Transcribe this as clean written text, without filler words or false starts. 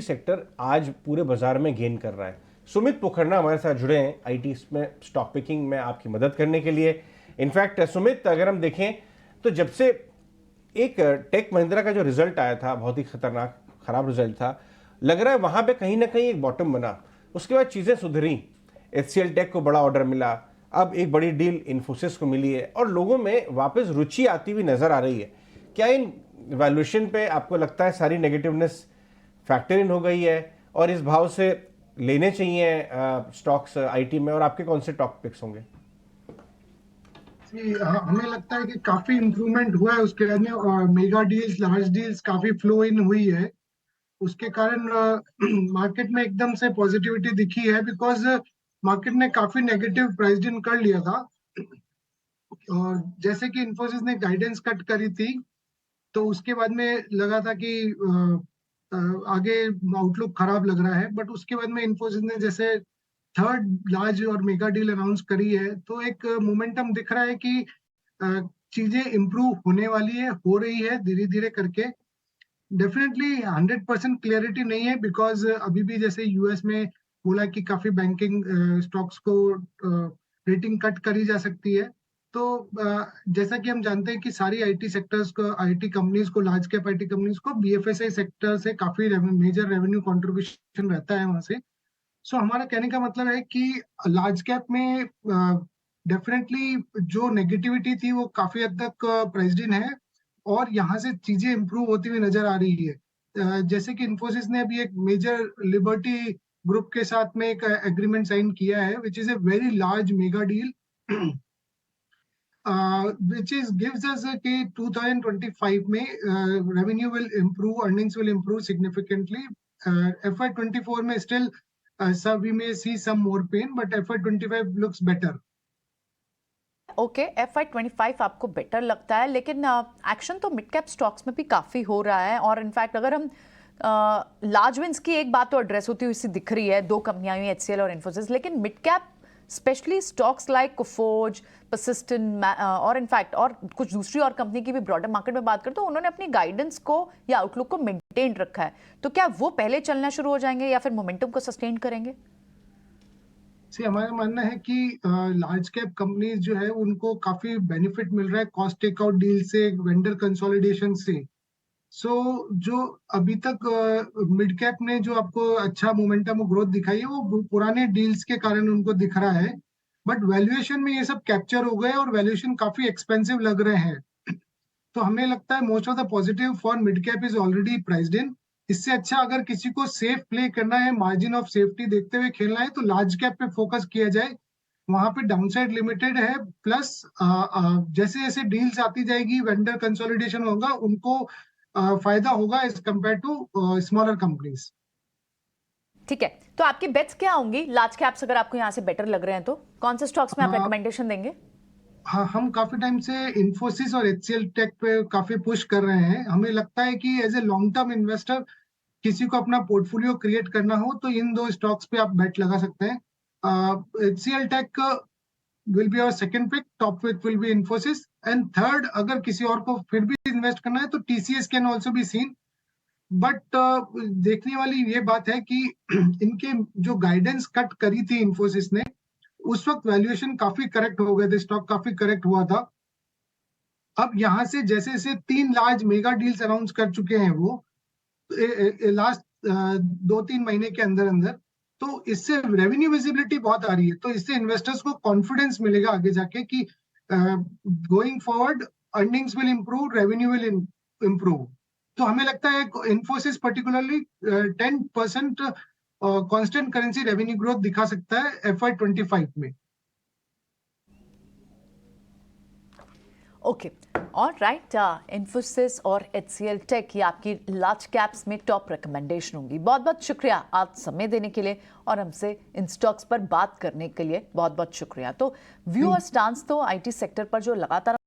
Sector आज पूरे बाजार में गेन कर रहा है। सुमित पोखरना हमारे साथ जुड़े हैं आईटी में स्टॉक पिकिंग में आपकी मदद करने के लिए। इनफैक्ट सुमित, अगर हम देखें तो जब से एक टेक महिंद्रा का जो रिजल्ट आया था, बहुत ही खतरनाक खराब रिजल्ट था, लग रहा है वहां पे कहीं ना कहीं एक बॉटम बना। उसके बाद चीजें सुधरी, एचसीएल टेक को बड़ा ऑर्डर मिला, अब एक बड़ी डील इन्फोसिस को मिली है और लोगों में वापस रुचि आती हुई नजर आ रही है। क्या इन वैल्यूएशन पे आपको लगता है सारी नेगेटिवनेस फैक्टर इन हो गई है और इस भाव से लेने चाहिए स्टॉक्स आईटी में, और आपके कौन से टॉप पिक्स होंगे? हमें लगता है कि काफी इम्प्रूवमेंट हुआ है उसके बाद में, और मेगा डील्स, लार्ज डील्स काफी फ्लो इन हुई है। उसके कारण मार्केट में एकदम से पॉजिटिविटी दिखी है, बिकॉज मार्केट ने काफी नेगेटिव प्राइस इन कर लिया था। और जैसे कि इन्फोसिस ने गाइडेंस कट करी थी, तो उसके बाद में लगा था कि आगे आउटलुक खराब लग रहा है। बट उसके बाद में इन्फोसिस ने जैसे थर्ड लार्ज और मेगा डील अनाउंस करी है, तो एक मोमेंटम दिख रहा है कि अ, चीजें इम्प्रूव होने वाली है, हो रही है धीरे धीरे करके। डेफिनेटली 100% क्लियरिटी नहीं है, बिकॉज अभी भी जैसे यूएस में बोला कि काफी बैंकिंग स्टॉक्स को रेटिंग कट करी जा सकती है। तो जैसा कि हम जानते हैं कि सारी आईटी सेक्टर्स को, आईटी कंपनीज को, लार्ज कैप आईटी कंपनीज को बीएफएसआई सेक्टर से काफी मेजर रेवेन्यू कंट्रीब्यूशन रहता है वहां से। सो हमारा कहने का मतलब है कि लार्ज कैप में डेफिनेटली जो नेगेटिविटी थी वो काफी हद तक प्राइस्ड इन है, और यहाँ से चीजें इंप्रूव होती हुई नजर आ रही है। जैसे कि इन्फोसिस ने अभी एक मेजर लिबर्टी ग्रुप के साथ में एक एग्रीमेंट साइन किया है, which is a very large mega deal, which is gives us कि 2025 में revenue will improve, earnings will improve significantly. FY24 में still so we may see some more pain, but FY25 looks better. Okay, FY25 आपको better लगता है, लेकिन action तो mid cap stocks में भी काफ़ी हो रहा है। और इनफैक्ट अगर हम लार्ज विंस की एक बात तो एड्रेस होती हुई सी दिख रही है, दो कंपनियां हुई एचसीएल और इन्फोसिस, लेकिन mid cap specially stocks like Coforge, persistent और इनफैक्ट और कुछ दूसरी और कंपनी की भी ब्रॉडर मार्केट में बात करें तो उन्होंने अपनी गाइडेंस को या आउटलुक को मेंटेन रखा है। तो क्या वो पहले चलना शुरू हो जाएंगे या फिर मोमेंटम को सस्टेन करेंगे? हमारा मानना है कि लार्ज कैप कंपनीज जो है उनको काफी बेनिफिट मिल रहा है कॉस्ट टेकआउट डील से, वेंडर कंसोलिडेशन से। सो जो अभी तक मिड कैप ने जो आपको अच्छा मोमेंटम और ग्रोथ दिखाई है, वो पुराने डील्स के कारण उनको दिख रहा है। बट वैल्यूएशन में ये सब कैप्चर हो गए और वैल्यूएशन काफी एक्सपेंसिव लग रहे हैं। तो हमें लगता है most of the positive for mid cap is already priced इन। इससे अच्छा अगर किसी को सेफ प्ले करना है, मार्जिन ऑफ सेफ्टी देखते हुए खेलना है, तो लार्ज कैप पे फोकस किया जाए। वहां पे डाउनसाइड लिमिटेड है, प्लस जैसे जैसे डील्स आती जाएगी, वेंडर कंसोलिडेशन होगा, उनको फायदा होगा as compare to smaller companies. ठीक है, तो आपकी बेट्स क्या होंगी लार्ज कैप्स अगर आपको यहाँ से बेटर लग रहे हैं तो कौन से स्टॉक्स में आप रिकमेंडेशन देंगे? हाँ, हम काफी टाइम से इन्फोसिस और एचसीएल टेक पे काफी पुश कर रहे हैं। हमें लगता है कि as a long term investor किसी को अपना पोर्टफोलियो क्रिएट करना हो तो इन दो स्टॉक्स पे आप बेट लगा सकते हैं। HCL tech will be our second pick, top pick will be Infosys, and third अगर किसी और को फिर भी इन्वेस्ट करना है तो TCS can also be seen. But देखने वाली ये बात है कि इनके जो गाइडेंस कट करी थी इन्फोसिस ने, उस वक्त वैल्यूएशन काफी करेक्ट हो गए थे, स्टॉक काफी करेक्ट हुआ था। अब यहाँ से जैसे जैसे 3 लार्ज मेगा डील्स अनाउंस कर चुके हैं वो लास्ट 2-3 महीने के अंदर अंदर, तो इससे रेवेन्यू विजिबिलिटी बहुत आ रही है। तो इससे इन्वेस्टर्स को कॉन्फिडेंस मिलेगा आगे जाके कि going forward earnings will improve, revenue will improve. तो हमें लगता है Infosys particularly 10% constant currency revenue growth दिखा सकता है FY25 में। ओके, और राइट, इन्फोसिस और एचसीएल टेक ये आपकी लार्ज कैप्स में टॉप रिकमेंडेशन होंगी। बहुत बहुत शुक्रिया आज समय देने के लिए और हमसे इन स्टॉक्स पर बात करने के लिए बहुत बहुत शुक्रिया। तो व्यू और स्टांस तो आईटी सेक्टर पर जो लगातार